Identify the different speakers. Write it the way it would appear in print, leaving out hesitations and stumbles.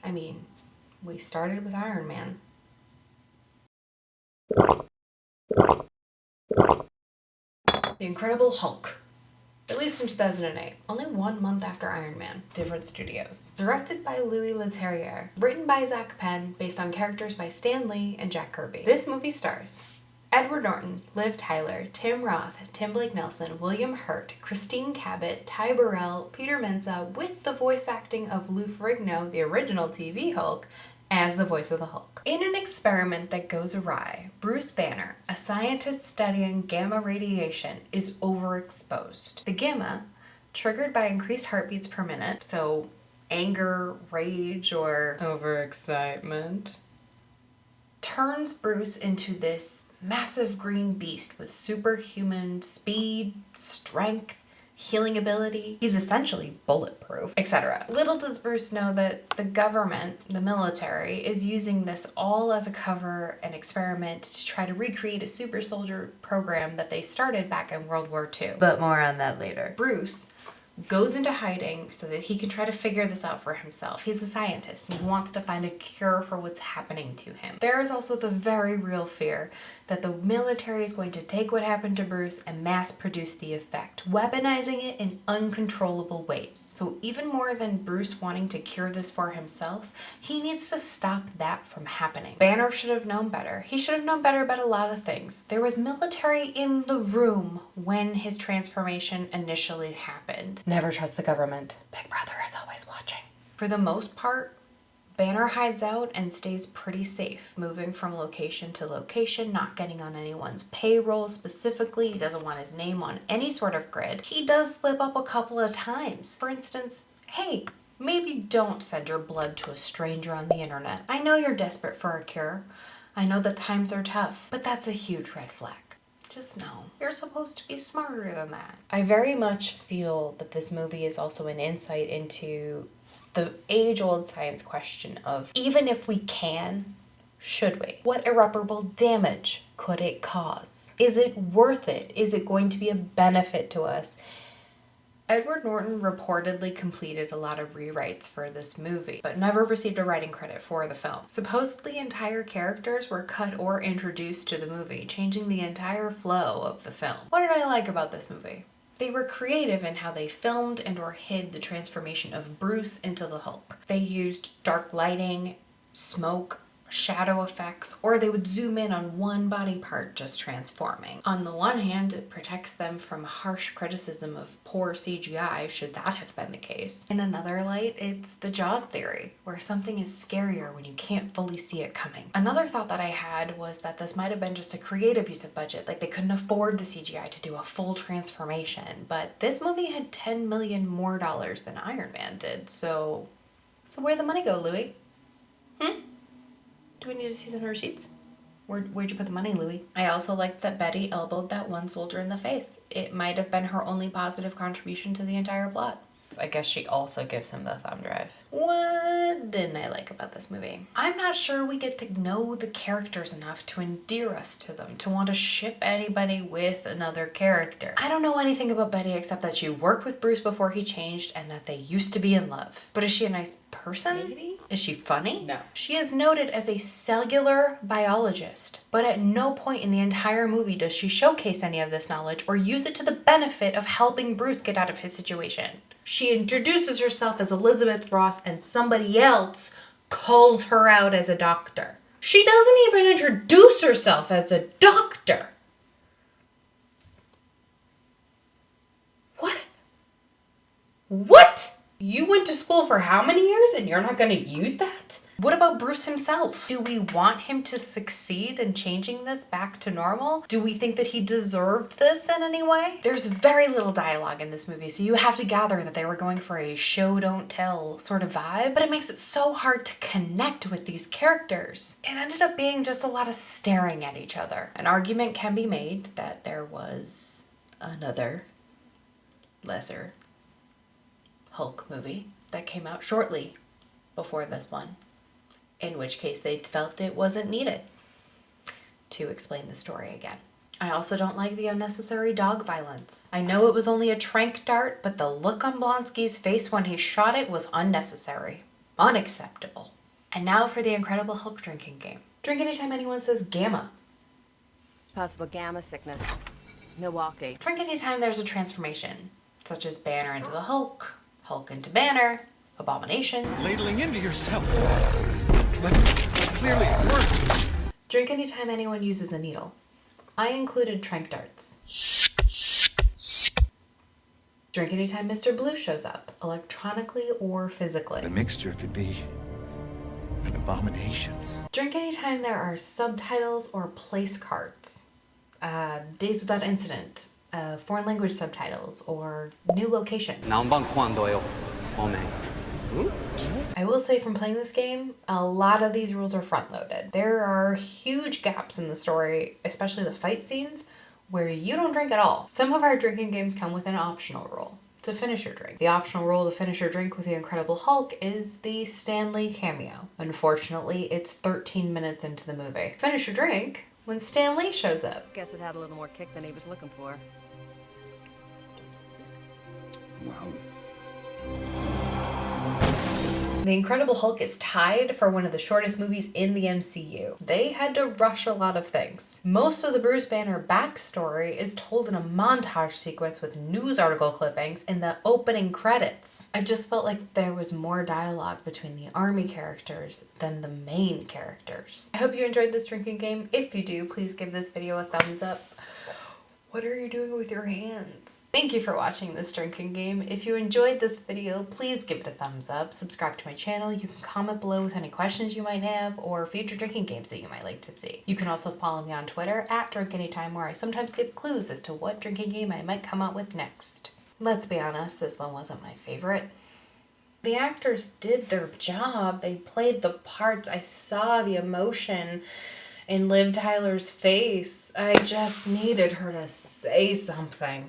Speaker 1: I mean, we started with Iron Man. The Incredible Hulk. Released in 2008, only 1 month after Iron Man. Different studios. Directed by Louis Leterrier. Written by Zach Penn, based on characters by Stan Lee and Jack Kirby. This movie stars Edward Norton, Liv Tyler, Tim Roth, Tim Blake Nelson, William Hurt, Christine Cabot, Ty Burrell, Peter Menza, with the voice acting of Lou Ferrigno, the original TV Hulk, as the voice of the Hulk. In an experiment that goes awry, Bruce Banner, a scientist studying gamma radiation, is overexposed. The gamma, triggered by increased heartbeats per minute, so anger, rage, or overexcitement, turns Bruce into this massive green beast with superhuman speed, strength, healing ability. He's essentially bulletproof, etc. Little does Bruce know that the government, the military, is using this all as a cover and experiment to try to recreate a super soldier program that they started back in World War II. But more on that later. Bruce goes into hiding so that he can try to figure this out for himself. He's a scientist and he wants to find a cure for what's happening to him. There is also the very real fear that the military is going to take what happened to Bruce and mass produce the effect, weaponizing it in uncontrollable ways. So even more than Bruce wanting to cure this for himself, he needs to stop that from happening. Banner should have known better. He should have known better about a lot of things. There was military in the room when his transformation initially happened. Never trust the government. Big Brother is always watching. For the most part, Banner hides out and stays pretty safe, moving from location to location, not getting on anyone's payroll specifically. He doesn't want his name on any sort of grid. He does slip up a couple of times. For instance, hey, maybe don't send your blood to a stranger on the internet. I know you're desperate for a cure. I know that times are tough, but that's a huge red flag. Just know, you're supposed to be smarter than that. I very much feel that this movie is also an insight into the age-old science question of, even if we can, should we? What irreparable damage could it cause? Is it worth it? Is it going to be a benefit to us? Edward Norton reportedly completed a lot of rewrites for this movie, but never received a writing credit for the film. Supposedly entire characters were cut or introduced to the movie, changing the entire flow of the film. What did I like about this movie? They were creative in how they filmed and or hid the transformation of Bruce into the Hulk. They used dark lighting, smoke, shadow effects, or they would zoom in on one body part just transforming. On the one hand, it protects them from harsh criticism of poor CGI, should that have been the case. In another light, it's the Jaws theory, where something is scarier when you can't fully see it coming. Another thought that I had was that this might have been just a creative use of budget, like they couldn't afford the CGI to do a full transformation, but this movie had $10 million more than Iron Man did, so where'd the money go, Louis? Do we need to see some receipts? Where'd you put the money, Louis? I also liked that Betty elbowed that one soldier in the face. It might have been her only positive contribution to the entire plot. So I guess she also gives him the thumb drive. What didn't I like about this movie? I'm not sure we get to know the characters enough to endear us to them, to want to ship anybody with another character. I don't know anything about Betty except that she worked with Bruce before he changed and that they used to be in love. But is she a nice person? Maybe? Is she funny? No. She is noted as a cellular biologist, but at no point in the entire movie does she showcase any of this knowledge or use it to the benefit of helping Bruce get out of his situation. She introduces herself as Elizabeth Ross and somebody else calls her out as a doctor. She doesn't even introduce herself as the doctor. What? What? You went to school for how many years and you're not going to use that? What about Bruce himself? Do we want him to succeed in changing this back to normal? Do we think that he deserved this in any way? There's very little dialogue in this movie, so you have to gather that they were going for a show don't tell sort of vibe, but it makes it so hard to connect with these characters. It ended up being just a lot of staring at each other. An argument can be made that there was another, lesser Hulk movie that came out shortly before this one, in which case they felt it wasn't needed to explain the story again. I also don't like the unnecessary dog violence. I know it was only a tranq dart, but the look on Blonsky's face when he shot it was unnecessary. Unacceptable. And now for the Incredible Hulk drinking game. Drink anytime anyone says gamma.
Speaker 2: Possible gamma sickness. Milwaukee.
Speaker 1: Drink anytime there's a transformation, such as Banner into the Hulk, Hulk into Banner, Abomination.
Speaker 3: Ladling into yourself. But clearly it worked.
Speaker 1: Drink anytime anyone uses a needle. I included trank darts. Drink anytime Mr. Blue shows up, electronically or physically.
Speaker 3: The mixture could be an abomination.
Speaker 1: Drink anytime there are subtitles or place cards. Days Without Incident, foreign language subtitles, or new location. I will say from playing this game, a lot of these rules are front-loaded. There are huge gaps in the story, especially the fight scenes, where you don't drink at all. Some of our drinking games come with an optional rule to finish your drink. The optional rule to finish your drink with the Incredible Hulk is the Stan Lee cameo. Unfortunately, it's 13 minutes into the movie. Finish your drink when Stan Lee shows up.
Speaker 2: Guess it had a little more kick than he was looking for.
Speaker 3: Wow.
Speaker 1: The Incredible Hulk is tied for one of the shortest movies in the MCU. They had to rush a lot of things. Most of the Bruce Banner backstory is told in a montage sequence with news article clippings in the opening credits. I just felt like there was more dialogue between the army characters than the main characters. I hope you enjoyed this drinking game. If you do, please give this video a thumbs up. What are you doing with your hands? Thank you for watching this drinking game. If you enjoyed this video, please give it a thumbs up, subscribe to my channel. You can comment below with any questions you might have or future drinking games that you might like to see. You can also follow me on Twitter @DrinkAnytime, where I sometimes give clues as to what drinking game I might come out with next. Let's be honest, this one wasn't my favorite. The actors did their job. They played the parts. I saw the emotion in Liv Tyler's face. I just needed her to say something.